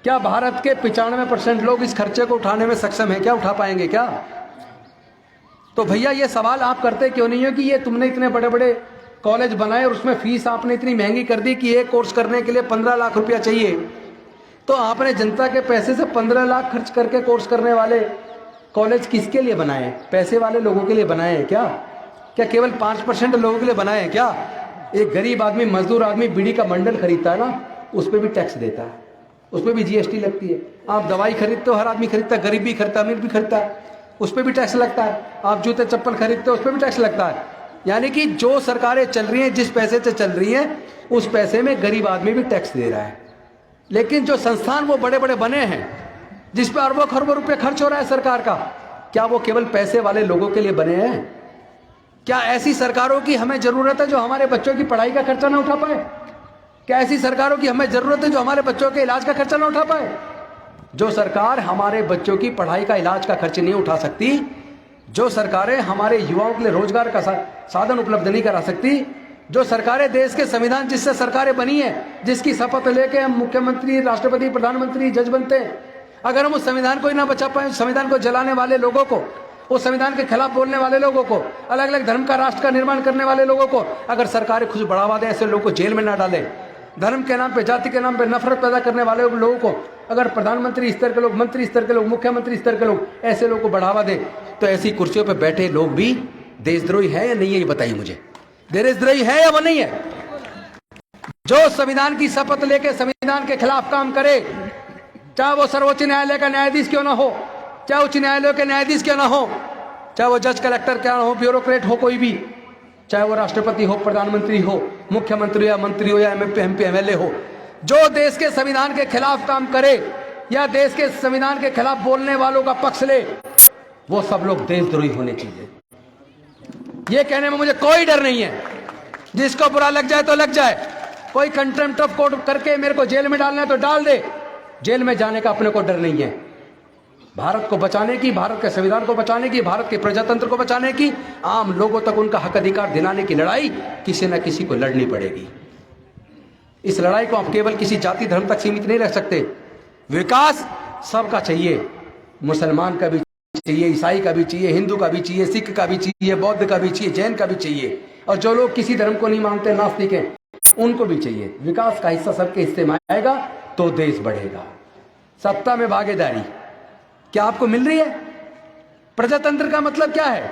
क्या भारत के 95% लोग इस खर्चे को उठाने में सक्षम है? क्या उठा पाएंगे क्या? तो भैया ये सवाल आप करते क्यों नहीं हो कि ये तुमने इतने बड़े बड़े कॉलेज बनाए और उसमें फीस आपने इतनी महंगी कर दी कि एक कोर्स करने के लिए 15 लाख रुपया चाहिए, तो आपने जनता के पैसे से 15 लाख खर्च करके कोर्स करने वाले कॉलेज किसके लिए बनाए? पैसे वाले लोगों के लिए बनाए हैं क्या? क्या केवल 5% लोगों के लिए बनाए हैं क्या? एक गरीब आदमी, मजदूर आदमी बीड़ी का बंडल खरीदता है ना, उस पर भी टैक्स देता है, उस पर भी GST लगती है। आप दवाई खरीदते हो, हर आदमी खरीदता है, गरीब भी खरीदता है, अमीर भी खरीदता है, उस पर भी टैक्स लगता है। आप जूते चप्पल खरीदते हो, उस पर भी टैक्स लगता है। यानी कि जो सरकारें चल रही हैं, जिस पैसे से चल रही हैं, उस पैसे में गरीब आदमी भी टैक्स दे रहा है। लेकिन जो संस्थान वो बड़े बड़े बने हैं, जिस पर अरबों खरबों रुपए खर्च हो रहा है सरकार का, क्या वो केवल पैसे वाले लोगों के लिए बने हैं? क्या ऐसी सरकारों की हमें जरूरत है जो हमारे बच्चों की पढ़ाई का खर्चा ना उठा पाए? क्या ऐसी सरकारों की हमें जरूरत है जो हमारे बच्चों के इलाज का खर्चा ना उठा पाए? जो सरकार हमारे बच्चों की पढ़ाई का इलाज का खर्च नहीं उठा सकती, जो सरकारें हमारे युवाओं के लिए रोजगार का साधन उपलब्ध नहीं करा सकती, जो सरकारें देश के संविधान जिससे सरकारें बनी है, जिसकी शपथ लेके हम मुख्यमंत्री, राष्ट्रपति, प्रधानमंत्री, जज बनते हैं, अगर हम उस संविधान को ही ना बचा पाए, संविधान को जलाने वाले लोगों को, उस संविधान के खिलाफ बोलने वाले लोगों को, अलग अलग धर्म का राष्ट्र का निर्माण करने वाले लोगों को अगर सरकारें खुद बढ़ावा दें, ऐसे लोगों को जेल में ना डालें, धर्म के नाम पे, जाति के नाम पे नफरत पैदा करने वाले लोगों को अगर प्रधानमंत्री स्तर के लोग, मंत्री स्तर के लोग, मुख्यमंत्री स्तर के लोग ऐसे लोगों को बढ़ावा दें, तो ऐसी कुर्सियों पर बैठे लोग भी देशद्रोही है या नहीं है, ये बताइए मुझे। देशद्रोही है या वो नहीं है? जो संविधान की शपथ लेके संविधान के खिलाफ काम करे, चाहे वो सर्वोच्च न्यायालय का न्यायाधीश क्यों ना हो, चाहे उच्च न्यायालय के न्यायाधीश क्यों ना हो, चाहे वो जज, कलेक्टर क्या हो, ब्यूरोक्रेट हो, कोई भी, चाहे वो राष्ट्रपति हो, प्रधानमंत्री हो, मुख्यमंत्री या मंत्री हो या एमपी एमएलए हो, जो देश के संविधान के खिलाफ काम करे या देश के संविधान के खिलाफ बोलने वालों का पक्ष ले, वो सब लोग देशद्रोही होने चाहिए। ये कहने में मुझे कोई डर नहीं है। जिसको बुरा लग जाए तो लग जाए, कोई कंटेम्प्ट ऑफ कोर्ट करके मेरे को जेल में डालना है तो डाल दे, जेल में जाने का अपने को डर नहीं है। भारत को बचाने की, भारत के संविधान को बचाने की, भारत के प्रजातंत्र को बचाने की, आम लोगों तक उनका हक अधिकार दिलाने की लड़ाई किसी न किसी को लड़नी पड़ेगी। इस लड़ाई को आप केवल किसी जाति धर्म तक सीमित नहीं रख सकते। विकास सबका चाहिए, मुसलमान का भी चाहिए, ईसाई का भी चाहिए, हिंदू का भी चाहिए, सिख का भी चाहिए, बौद्ध का भी चाहिए, जैन का भी चाहिए, और जो लोग किसी धर्म को नहीं मानते, नास्तिक हैं, उनको भी चाहिए। विकास का हिस्सा सबके हिस्से में आएगा तो देश बढ़ेगा। सत्ता में भागीदारी क्या आपको मिल रही है? प्रजातंत्र का मतलब क्या है?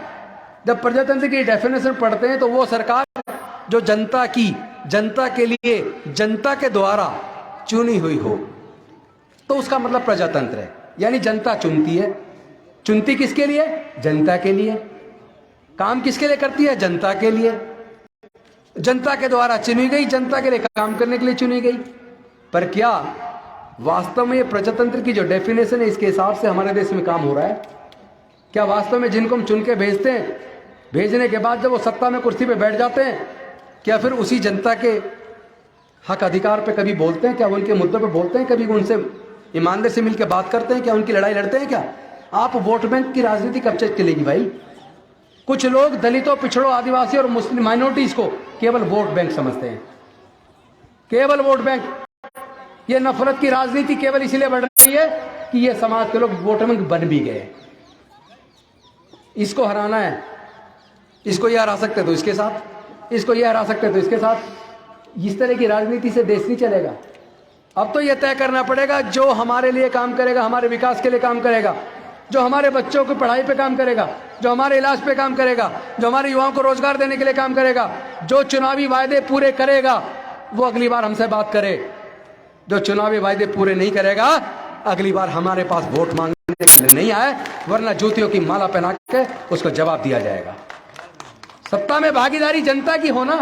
जब प्रजातंत्र की डेफिनेशन पढ़ते हैं तो वो सरकार जो जनता की, जनता के लिए, जनता के द्वारा चुनी हुई हो, तो उसका मतलब प्रजातंत्र है। यानी जनता चुनती है। चुनती किसके लिए? जनता के लिए। काम किसके लिए करती है? जनता के लिए। जनता के द्वारा चुनी गई, जनता के लिए काम करने के लिए चुनी गई। पर क्या वास्तव में ये प्रजातंत्र की जो डेफिनेशन है, इसके हिसाब से हमारे देश में काम हो रहा है? क्या वास्तव में जिनको हम चुन के भेजते हैं, भेजने के बाद जब वो सत्ता में कुर्सी पे बैठ जाते हैं, क्या फिर उसी जनता के हक अधिकार पे कभी बोलते हैं? क्या उनके मुद्दों पे बोलते हैं? कभी उनसे ईमानदारी से मिलकर बात करते हैं? क्या उनकी लड़ाई लड़ते हैं? क्या आप वोट बैंक की राजनीति कब तक चलेगी भाई? कुछ लोग दलितों, पिछड़ों, आदिवासी और मुस्लिम माइनॉरिटीज को केवल वोट बैंक समझते हैं। केवल वोट बैंक। ये नफरत की राजनीति केवल इसलिए बढ़ रही है कि ये समाज के लोग वोट बैंक बन भी गए। इसको हराना है, इसको ये हरा सकते तो इसके साथ, इसको ये हरा सकते तो इसके साथ। इस तरह की राजनीति से देश नहीं चलेगा। अब तो ये तय करना पड़ेगा, जो हमारे लिए काम करेगा, हमारे विकास के लिए काम करेगा, जो हमारे बच्चों की पढ़ाई पे काम करेगा, जो हमारे इलाज पे काम करेगा, जो हमारे युवाओं को रोजगार देने के लिए काम करेगा, जो चुनावी वायदे पूरे करेगा, वो अगली बार हमसे बात करे। जो चुनावी वायदे पूरे नहीं करेगा, अगली बार हमारे पास वोट मांगने के लिए नहीं आए, वरना जूतियों की माला पहना के उसको जवाब दिया जाएगा। सत्ता में भागीदारी जनता की होना।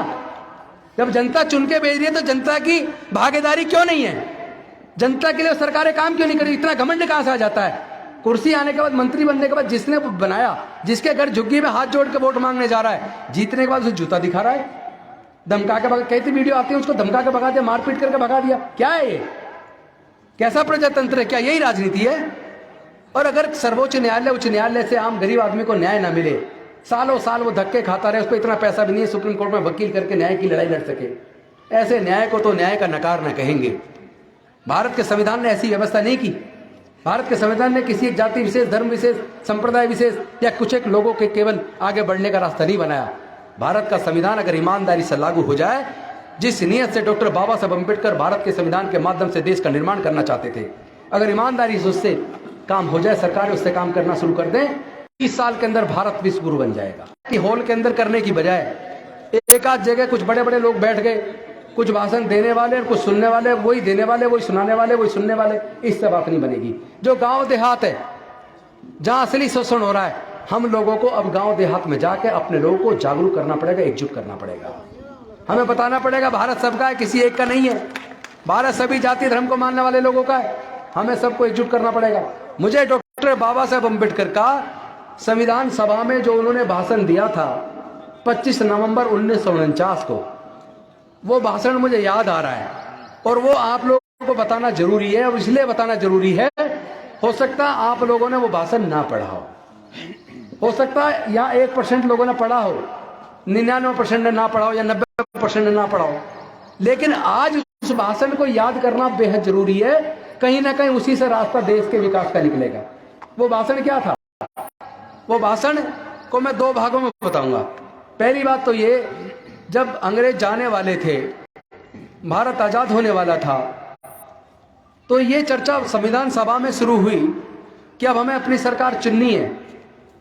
जब जनता चुन के भेज रही है तो जनता की भागीदारी क्यों नहीं है? जनता के लिए सरकारें काम क्यों नहीं कर रही? इतना घमंड कहां से आ जाता है? कुर्सी आने के बाद, मंत्री बनने के बाद जिसने बनाया, जिसके घर झुग्गी में हाथ जोड़ के वोट मांगने जा रहा है, जीतने के बाद उसे जूता दिखा रहा है, धमका के भगा। कहती वीडियो आती है, उसको धमका के भगा दिया, मारपीट करके भगा दिया। क्या है ये? कैसा प्रजातंत्र है? क्या यही राजनीति है? और अगर सर्वोच्च न्यायालय, उच्च न्यायालय से आम गरीब आदमी को न्याय ना मिले, सालों साल वो धक्के खाता रहे, उस पर इतना पैसा भी नहीं है सुप्रीम कोर्ट में वकील करके न्याय की लड़ाई लड़ सके, ऐसे न्याय को तो न्याय का नकार न कहेंगे। भारत के संविधान ने ऐसी व्यवस्था नहीं की। भारत के संविधान ने किसी एक जाति विशेष, धर्म विशेष, संप्रदाय विशेष या कुछ एक लोगों के केवल आगे बढ़ने का रास्ता नहीं बनाया। भारत का संविधान अगर ईमानदारी से लागू हो जाए, जिस नियत से डॉक्टर बाबा साहब अम्बेडकर भारत के संविधान के माध्यम से देश का निर्माण करना चाहते थे, अगर ईमानदारी से उससे काम हो जाए, सरकार उससे काम करना शुरू कर दें, 30 साल के अंदर भारत विश्व गुरु बन जाएगा। कि हॉल के अंदर करने की बजाय एक आध जगह कुछ बड़े बड़े लोग बैठ गए, कुछ भाषण देने वाले और कुछ सुनने वाले, वही देने वाले, वही सुनाने वाले, वही सुनने वाले, इससे बात नहीं बनेगी। जो गांव देहात है, जहां असली शोषण हो रहा है, हम लोगों को अब गांव देहात में जाके अपने लोगों को जागरूक करना पड़ेगा, एकजुट करना पड़ेगा। हमें बताना पड़ेगा भारत सबका है, किसी एक का नहीं है। भारत सभी जाति धर्म को मानने वाले लोगों का है, हमें सबको एकजुट करना पड़ेगा। मुझे डॉक्टर बाबा साहेब अम्बेडकर का संविधान सभा में जो उन्होंने भाषण दिया था 25 नवंबर 1949 को, वो भाषण मुझे याद आ रहा है और वो आप लोगों को बताना जरूरी है। और इसलिए बताना जरूरी है, हो सकता है आप लोगों ने वो भाषण ना पढ़ा हो सकता है यहाँ 1% लोगों ने पढ़ा हो, 99% ने ना पढ़ा हो, या 90% ने ना पढ़ा हो, लेकिन आज उस भाषण को याद करना बेहद जरूरी है। कहीं ना कहीं उसी से रास्ता देश के विकास का निकलेगा। वो भाषण क्या था? वो भाषण को मैं 2 भागों में बताऊंगा। पहली बात तो ये, जब अंग्रेज जाने वाले थे, भारत आजाद होने वाला था, तो ये चर्चा संविधान सभा में शुरू हुई कि अब हमें अपनी सरकार चुननी है,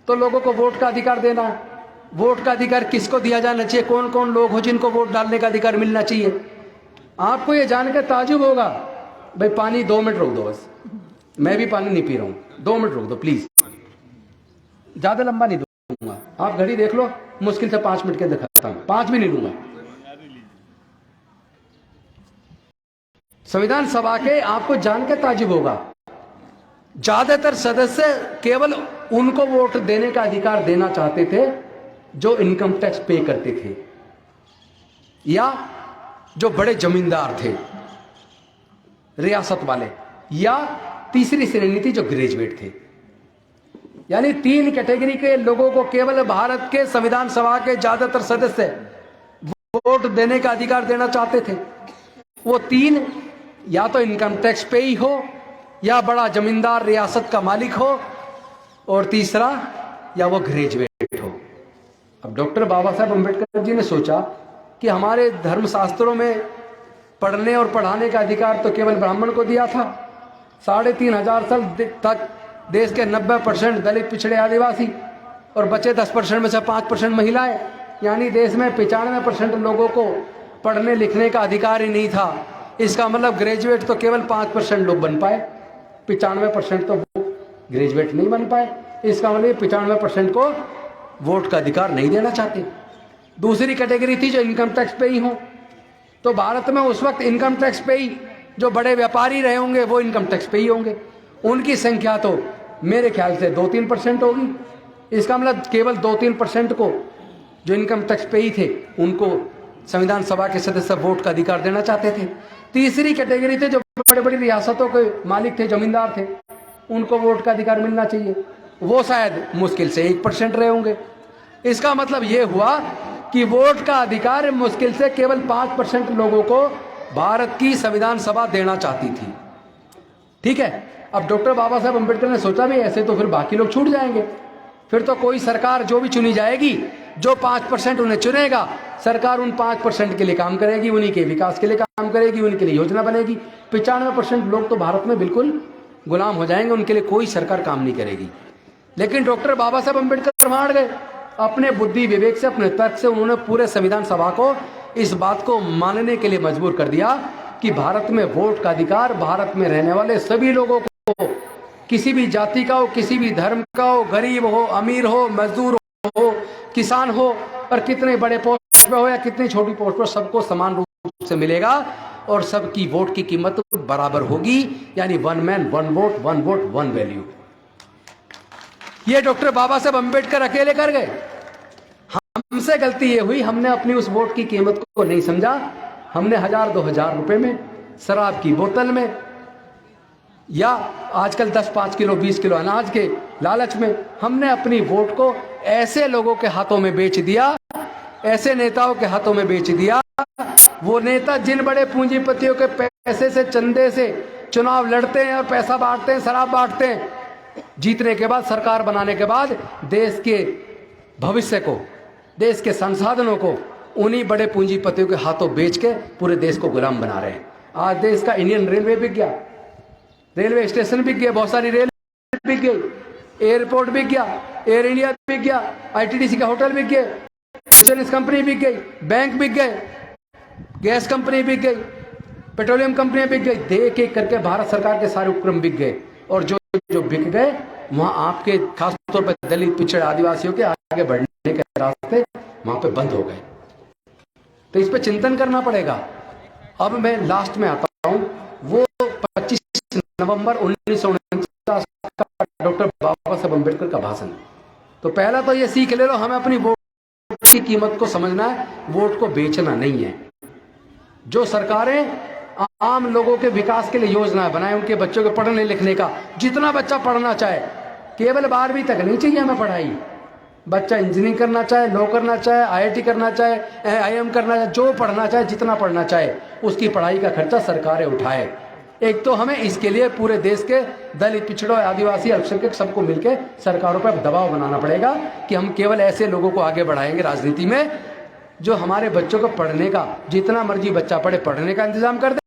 तो लोगों को वोट का अधिकार देना है। वोट का अधिकार किसको दिया जाना चाहिए? कौन कौन लोग हो जिनको वोट डालने का अधिकार मिलना चाहिए? आपको ये जानकर ताजुब होगा। भाई पानी 2 मिनट रोक दो, बस मैं भी पानी नहीं पी रहा हूं, 2 मिनट रोक दो प्लीज, ज्यादा लंबा नहीं दूंगा। आप घड़ी देख लो, मुश्किल से 5 मिनट के दिखाता हूं, 5 भी नहीं दूंगा। संविधान सभा के आपको जानकर ताजुब होगा, ज्यादातर सदस्य केवल उनको वोट देने का अधिकार देना चाहते थे जो इनकम टैक्स पे करते थे या जो बड़े जमींदार थे, रियासत वाले, या तीसरी श्रेणी थी जो ग्रेजुएट थे। यानी 3 कैटेगरी के लोगों को केवल भारत के संविधान सभा के ज्यादातर सदस्य वोट देने का अधिकार देना चाहते थे। वो 3 या तो इनकम टैक्स पे ही हो, या बड़ा जमींदार रियासत का मालिक हो, और तीसरा या वो ग्रेजुएट हो। अब डॉक्टर बाबा साहेब अम्बेडकर जी ने सोचा कि हमारे धर्मशास्त्रों में पढ़ने और पढ़ाने का अधिकार तो केवल ब्राह्मण को दिया था। 3500 साल तक देश के 90% दलित, पिछड़े, आदिवासी, और बचे 10% में से 5% महिलाएं, यानी देश में 95% लोगों को पढ़ने लिखने का अधिकार ही नहीं था। इसका मतलब ग्रेजुएट तो केवल 5% लोग बन पाए, 95% तो ग्रेजुएट नहीं बन पाए। इसका मतलब 95% को वोट का अधिकार नहीं देना चाहते। दूसरी कैटेगरी थी जो इनकम टैक्स पे ही हो, तो भारत में उस वक्त इनकम टैक्स पे ही जो बड़े व्यापारी रहे होंगे वो इनकम टैक्स पे ही होंगे। उनकी संख्या तो मेरे ख्याल से 2-3% होगी। इसका मतलब केवल 2-3% को जो इनकम टैक्स पे ही थे उनको संविधान सभा के सदस्य वोट का अधिकार देना चाहते थे। तीसरी कैटेगरी थे जो बड़े बड़ी रियासतों के मालिक थे, जमींदार थे, उनको वोट का अधिकार मिलना चाहिए। वो शायद मुश्किल से 1% रहे होंगे। इसका मतलब ये हुआ कि वोट का अधिकार मुश्किल से केवल 5% लोगों को भारत की संविधान सभा देना चाहती थी। ठीक है, अब डॉक्टर बाबा साहब अम्बेडकर ने सोचा भी ऐसे तो फिर बाकी लोग छूट जाएंगे, फिर तो कोई सरकार जो भी चुनी जाएगी, जो 5% उन्हें चुनेगा, सरकार उन 5% के लिए काम करेगी, उन्हीं के विकास के लिए काम करेगी, उनके लिए योजना बनेगी। 95% लोग तो भारत में बिल्कुल गुलाम हो जाएंगे, उनके लिए कोई सरकार काम नहीं करेगी। लेकिन डॉक्टर बाबा साहब अम्बेडकर वहां अड़ गए। अपने बुद्धि विवेक से, अपने तर्क से उन्होंने पूरे संविधान सभा को इस बात को मानने के लिए मजबूर कर दिया कि भारत में वोट का अधिकार भारत में रहने वाले सभी लोगों को, किसी भी जाति का हो, किसी भी धर्म का हो, गरीब हो, अमीर हो, मजदूर हो, किसान हो, और कितने बड़े पोस्ट पे हो या कितनी छोटी पोस्ट पर, सबको समान रूप से मिलेगा और सबकी वोट की कीमत बराबर होगी। यानी 1 मैन 1 वोट, 1 वोट 1 वैल्यू। ये डॉक्टर बाबा साहब अम्बेडकर अकेले कर गए। हमसे गलती ये हुई, हमने अपनी उस वोट की कीमत को नहीं समझा। हमने 1000-2000 रुपए में, शराब की बोतल में, या आजकल 10-5 किलो 20 किलो अनाज के लालच में हमने अपनी वोट को ऐसे लोगों के हाथों में बेच दिया, ऐसे नेताओं के हाथों में बेच दिया। वो नेता जिन बड़े पूंजीपतियों के पैसे से, चंदे से चुनाव लड़ते हैं और पैसा बांटते हैं, शराब बांटते हैं, जीतने के बाद, सरकार बनाने के बाद देश के भविष्य को, देश के संसाधनों को उन्हीं बड़े पूंजीपतियों के हाथों बेच के पूरे देश को गुलाम बना रहे हैं। आज देश का इंडियन रेलवे बिक गया, रेलवे स्टेशन बिक गए, बहुत सारी रेल बिक गई, एयरपोर्ट बिक गया, एयर इंडिया बिक गया, आईटीडीसी का होटल बिक गए, इंश्योरेंस कंपनी बिक गई, बैंक बिक गए, गैस कंपनी बिक गई, पेट्रोलियम कंपनियां बिक गई। देख एक करके भारत सरकार के सारे उपक्रम बिक गए, और जो बिक गए वहां आपके खासतौर पर दलित, पिछड़े, आदिवासियों के आगे बढ़ने के रास्ते वहां पे बंद हो गए। तो इस पे चिंतन करना पड़ेगा। अब मैं लास्ट में आता हूं, 25 नवंबर 1949 का डॉक्टर बाबा साहब अम्बेडकर का भाषण। तो पहला तो ये सीख ले लो, हमें अपनी वोट की कीमत को समझना है, वोट को बेचना नहीं है। जो सरकारें आम लोगों के विकास के लिए योजनाएं बनाए, उनके बच्चों के पढ़ने लिखने का, जितना बच्चा पढ़ना चाहे, केवल 12वीं तक नहीं चाहिए हमें पढ़ाई। बच्चा इंजीनियरिंग करना चाहे, लॉ करना चाहे, IIT करना चाहे, IIM करना चाहे, जो पढ़ना चाहे, जितना पढ़ना चाहे, उसकी पढ़ाई का खर्चा सरकारें उठाए। एक तो हमें इसके लिए पूरे देश के दलित, पिछड़ों, आदिवासी, अल्पसंख्यक सबको मिलकर सरकारों पर दबाव बनाना पड़ेगा कि हम केवल ऐसे लोगों को आगे बढ़ाएंगे राजनीति में जो हमारे बच्चों को पढ़ने का, जितना मर्जी बच्चा पढ़े, पढ़ने का इंतजाम कर दे,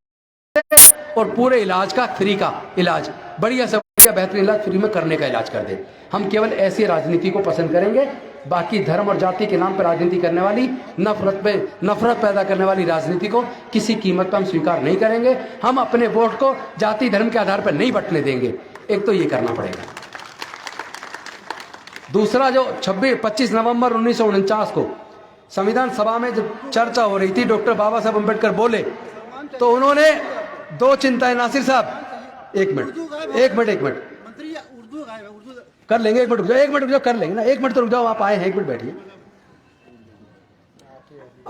और पूरे इलाज का, फ्री का इलाज, बढ़िया से बढ़िया बेहतरीन इलाज फ्री में करने का इलाज कर दे। हम केवल ऐसी राजनीति को पसंद करेंगे। बाकी धर्म और जाति के नाम पर राजनीति करने वाली, नफरत पैदा करने वाली राजनीति को किसी कीमत पर हम स्वीकार नहीं करेंगे। हम अपने वोट को जाति धर्म के आधार पर नहीं बंटने देंगे। एक तो ये करना पड़ेगा। दूसरा, जो 25 नवंबर 1949 को संविधान सभा में जब चर्चा हो रही थी, डॉक्टर बाबा साहब अम्बेडकर बोले तो उन्होंने दो चिंताएं, नासिर साहब एक मिनट कर लेंगे, एक मिनट रुक जाओ, कर लेंगे ना, एक मिनट तो रुक जाओ, आप आए हैं, एक मिनट बैठिए,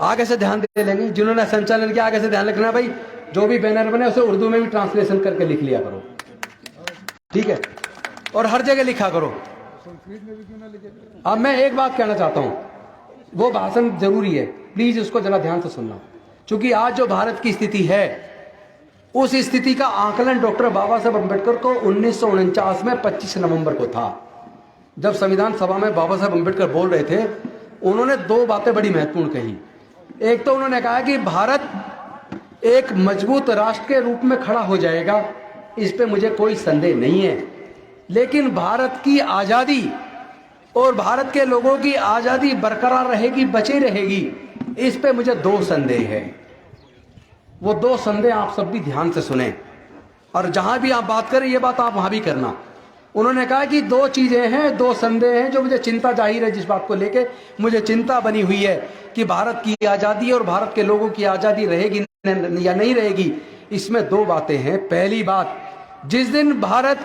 आगे से ध्यान दे लेंगे। जिन्होंने संचालन किया आगे से ध्यान रखना भाई, जो भी बैनर बने उसे उर्दू में भी ट्रांसलेशन करके लिख लिया करो, ठीक है, और हर जगह लिखा करो। अब मैं एक बात कहना चाहता हूं, वो भाषण जरूरी है, प्लीज उसको जरा ध्यान से सुनना, क्योंकि आज जो भारत की स्थिति है, उस स्थिति का आकलन डॉक्टर बाबा साहब अम्बेडकर को 1949 में 25 नवंबर को था। जब संविधान सभा में बाबा साहब अम्बेडकर बोल रहे थे, उन्होंने दो बातें बड़ी महत्वपूर्ण कही। एक तो उन्होंने कहा कि भारत एक मजबूत राष्ट्र के रूप में खड़ा हो जाएगा, इस पे मुझे कोई संदेह नहीं है, लेकिन भारत की आजादी और भारत के लोगों की आजादी बरकरार रहेगी, बची रहेगी, इस पे मुझे दो संदेह है। वो दो संदेह आप सब भी ध्यान से सुने, और जहां भी आप बात करें ये बात आप वहां भी करना। उन्होंने कहा कि दो चीजें हैं, दो संदेह हैं जो मुझे चिंता जाहिर है, जिस बात को लेके मुझे चिंता बनी हुई है कि भारत की आजादी और भारत के लोगों की आजादी रहेगी या नहीं रहेगी। इसमें दो बातें हैं। पहली बात, जिस दिन भारत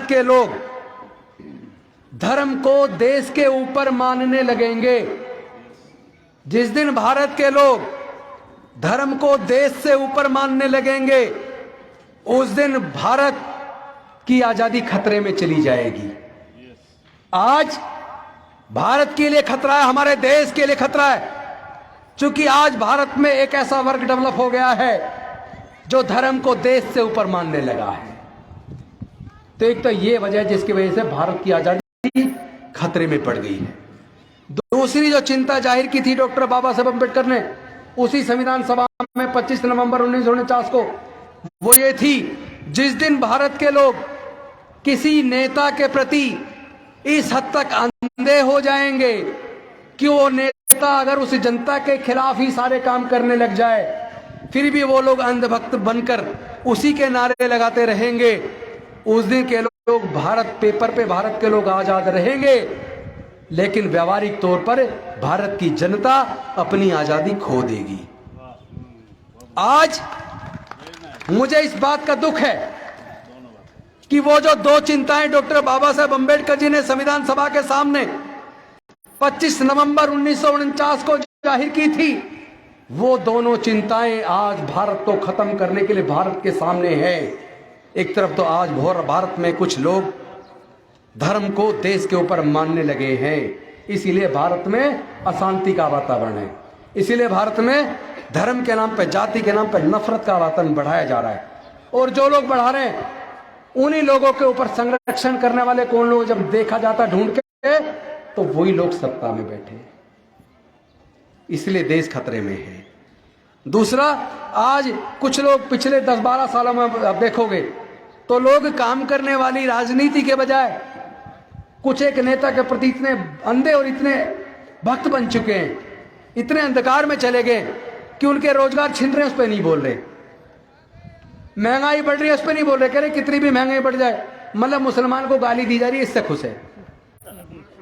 के लोग धर्म को देश के ऊपर मानने लगेंगे, जिस दिन भारत के लोग धर्म को देश से ऊपर मानने लगेंगे, उस दिन भारत की आजादी खतरे में चली जाएगी। आज भारत के लिए खतरा है, हमारे देश के लिए खतरा है, क्योंकि आज भारत में एक ऐसा वर्ग डेवलप हो गया है जो धर्म को देश से ऊपर मानने लगा है। तो एक तो ये वजह है जिसकी वजह से भारत की आजादी खतरे में पड़ गई है। दूसरी जो चिंता जाहिर की थी डॉक्टर बाबा साहब अम्बेडकर ने उसी संविधान सभा में 25 नवंबर 1949 को, वो ये थी, जिस दिन भारत के लोग किसी नेता के प्रति इस हद तक अंधे हो जाएंगे कि वो नेता अगर उस जनता के खिलाफ ही सारे काम करने लग जाए, फिर भी वो लोग अंधभक्त बनकर उसी के नारे लगाते रहेंगे, उस दिन के लोग भारत, पेपर पे भारत के लोग आजाद रहेंगे, लेकिन व्यवहारिक तौर पर भारत की जनता अपनी आजादी खो देगी। आज मुझे इस बात का दुख है कि वो जो दो चिंताएं डॉक्टर बाबा साहब अम्बेडकर जी ने संविधान सभा के सामने 25 नवंबर 1949 को जाहिर की थी, वो दोनों चिंताएं आज भारत को खत्म करने के लिए भारत के सामने है। एक तरफ तो आज भारत में कुछ लोग धर्म को देश के ऊपर मानने लगे हैं, इसीलिए भारत में अशांति का वातावरण है, इसीलिए भारत में धर्म के नाम पर, जाति के नाम पर नफरत का वातावरण बढ़ाया जा रहा है। और जो लोग बढ़ा रहे हैं, उन्हीं लोगों के ऊपर संरक्षण करने वाले कौन लोग जब देखा जाता ढूंढ के, तो वही लोग सत्ता में बैठे, इसलिए देश खतरे में है। दूसरा, आज कुछ लोग पिछले 10-12 सालों में आप देखोगे तो लोग काम करने वाली राजनीति के बजाय कुछ एक नेता के प्रति इतने अंधे और इतने भक्त बन चुके हैं, इतने अंधकार में चले गए कि उनके रोजगार छिन रहे हैं, उस पर नहीं बोल रहे। महंगाई बढ़ रही है, उस पर नहीं बोल रहे, कह रहे कितनी भी महंगाई बढ़ जाए, मतलब मुसलमान को गाली दी जा रही है, इससे खुश है।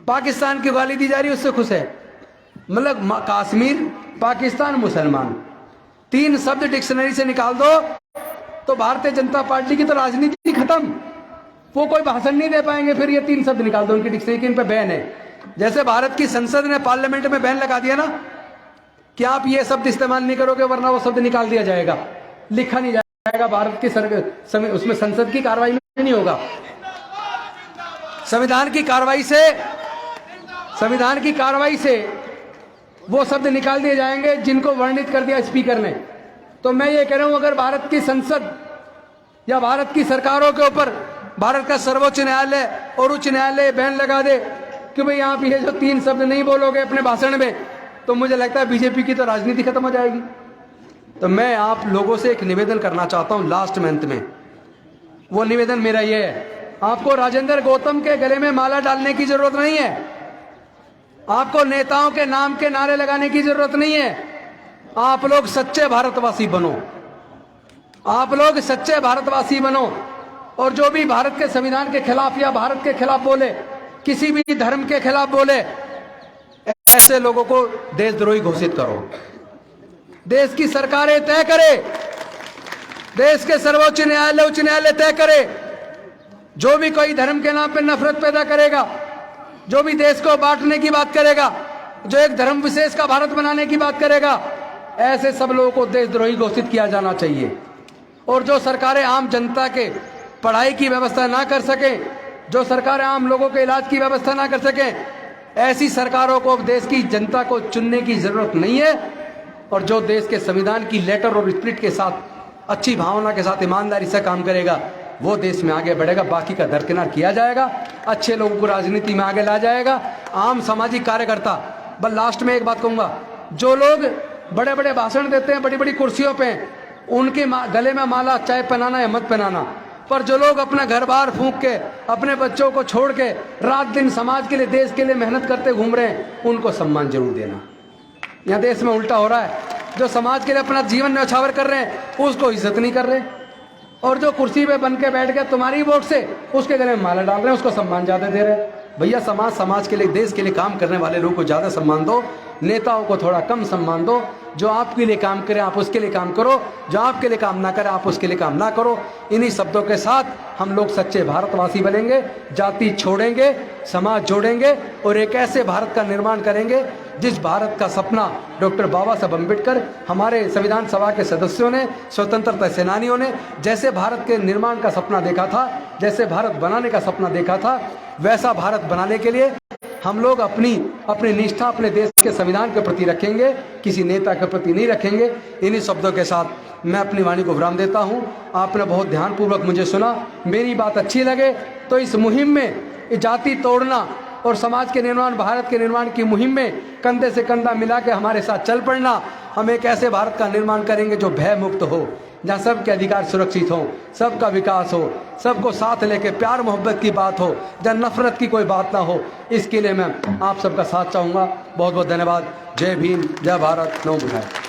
पाकिस्तान की गाली दी जा रही है, उससे खुश है। मतलब कश्मीर, पाकिस्तान, मुसलमान, 3 शब्द डिक्शनरी से निकाल दो तो भारतीय जनता पार्टी की तो राजनीति खत्म। वो कोई भाषण नहीं दे पाएंगे। फिर ये 3 शब्द निकाल दो उनकी डिक्शनरी की, इन पे बैन है। जैसे भारत की संसद ने पार्लियामेंट में बैन लगा दिया ना कि आप ये शब्द इस्तेमाल नहीं करोगे वरना वो शब्द निकाल दिया जाएगा, लिखा नहीं जाएगा भारत की उसमें संसद की कार्रवाई में नहीं होगा। संविधान की कार्रवाई से वो शब्द निकाल दिए जाएंगे जिनको वर्णित कर दिया स्पीकर ने। तो मैं ये कह रहा हूं, अगर भारत की संसद या भारत की सरकारों के ऊपर भारत का सर्वोच्च न्यायालय और उच्च न्यायालय बैन लगा दे कि भाई आप ये जो 3 शब्द नहीं बोलोगे अपने भाषण में, तो मुझे लगता है बीजेपी की तो राजनीति खत्म हो जाएगी। तो मैं आप लोगों से एक निवेदन करना चाहता हूं लास्ट मंथ में। वो निवेदन मेरा ये है, आपको राजेंद्र गौतम के गले में माला डालने की जरूरत नहीं है, आपको नेताओं के नाम के नारे लगाने की जरूरत नहीं है। आप लोग सच्चे भारतवासी बनो, आप लोग सच्चे भारतवासी बनो। और जो भी भारत के संविधान के खिलाफ या भारत के खिलाफ बोले, किसी भी धर्म के खिलाफ बोले, ऐसे लोगों को देशद्रोही घोषित करो। देश की सरकारें तय करे, देश के सर्वोच्च न्यायालय उच्च न्यायालय तय करे। जो भी कोई धर्म के नाम पे नफरत पैदा करेगा, जो भी देश को बांटने की बात करेगा, जो एक धर्म विशेष का भारत बनाने की बात करेगा, ऐसे सब लोगों को देशद्रोही घोषित किया जाना चाहिए। और जो सरकारें आम जनता के पढ़ाई की व्यवस्था ना कर सकें, जो सरकारें आम लोगों के इलाज की व्यवस्था ना कर सकें, ऐसी सरकारों को देश की जनता को चुनने की जरूरत नहीं है। और जो देश के संविधान की लेटर और स्पिरिट के साथ अच्छी भावना के साथ ईमानदारी से काम करेगा, वो देश में आगे बढ़ेगा, बाकी का दरकिनार किया जाएगा, अच्छे लोगों को राजनीति में आगे ला जाएगा। आम सामाजिक कार्यकर्ता, बस लास्ट में एक बात कहूंगा, जो लोग बड़े बड़े भाषण देते हैं बड़ी बड़ी कुर्सियों पे, उनके गले में माला चाहे पहनाना या मत पहनाना, पर जो लोग अपना घर बार फूंक के अपने बच्चों को छोड़ के रात दिन समाज के लिए देश के लिए मेहनत करते घूम रहे हैं, उनको सम्मान जरूर देना। यहाँ देश में उल्टा हो रहा है, जो समाज के लिए अपना जीवन न्यौछावर कर रहे हैं उसको इज्जत नहीं कर रहे, और जो कुर्सी पे बन के बैठ गए तुम्हारी वोट से, उसके गले में माला डाल रहे हैं, उसको सम्मान ज्यादा दे रहे हैं। भैया समाज के लिए देश के लिए काम करने वाले लोगों को ज्यादा सम्मान दो, नेताओं को थोड़ा कम सम्मान दो। जो आपके लिए काम करे आप उसके लिए काम करो, जो आपके लिए काम ना करे आप उसके लिए काम ना करो। इन्हीं शब्दों के साथ हम लोग सच्चे भारतवासी बनेंगे, जाति छोड़ेंगे, समाज जोड़ेंगे और एक ऐसे भारत का निर्माण करेंगे जिस भारत का सपना डॉक्टर बाबा साहब अम्बेडकर, हमारे संविधान सभा के सदस्यों ने, स्वतंत्रता सेनानियों ने जैसे भारत के निर्माण का सपना देखा था, जैसे भारत बनाने का सपना देखा था, वैसा भारत बनाने के लिए हम लोग अपनी निष्ठा अपने देश के संविधान के प्रति रखेंगे, किसी नेता के प्रति नहीं रखेंगे। इन्हीं शब्दों के साथ मैं अपनी वाणी को विराम देता हूं। आपने बहुत ध्यानपूर्वक मुझे सुना, मेरी बात अच्छी लगे तो इस मुहिम में जाति तोड़ना और समाज के निर्माण, भारत के निर्माण की मुहिम में कंधे से कंधा मिला के हमारे साथ चल पड़ना। हम एक ऐसे भारत का निर्माण करेंगे जो भय मुक्त हो, जहाँ सबके अधिकार सुरक्षित हो, सबका विकास हो, सबको साथ लेके प्यार मोहब्बत की बात हो, जहाँ नफरत की कोई बात ना हो। इसके लिए मैं आप सबका साथ चाहूँगा। बहुत बहुत धन्यवाद। जय भीम, जय भारत, नमो बुद्धाय।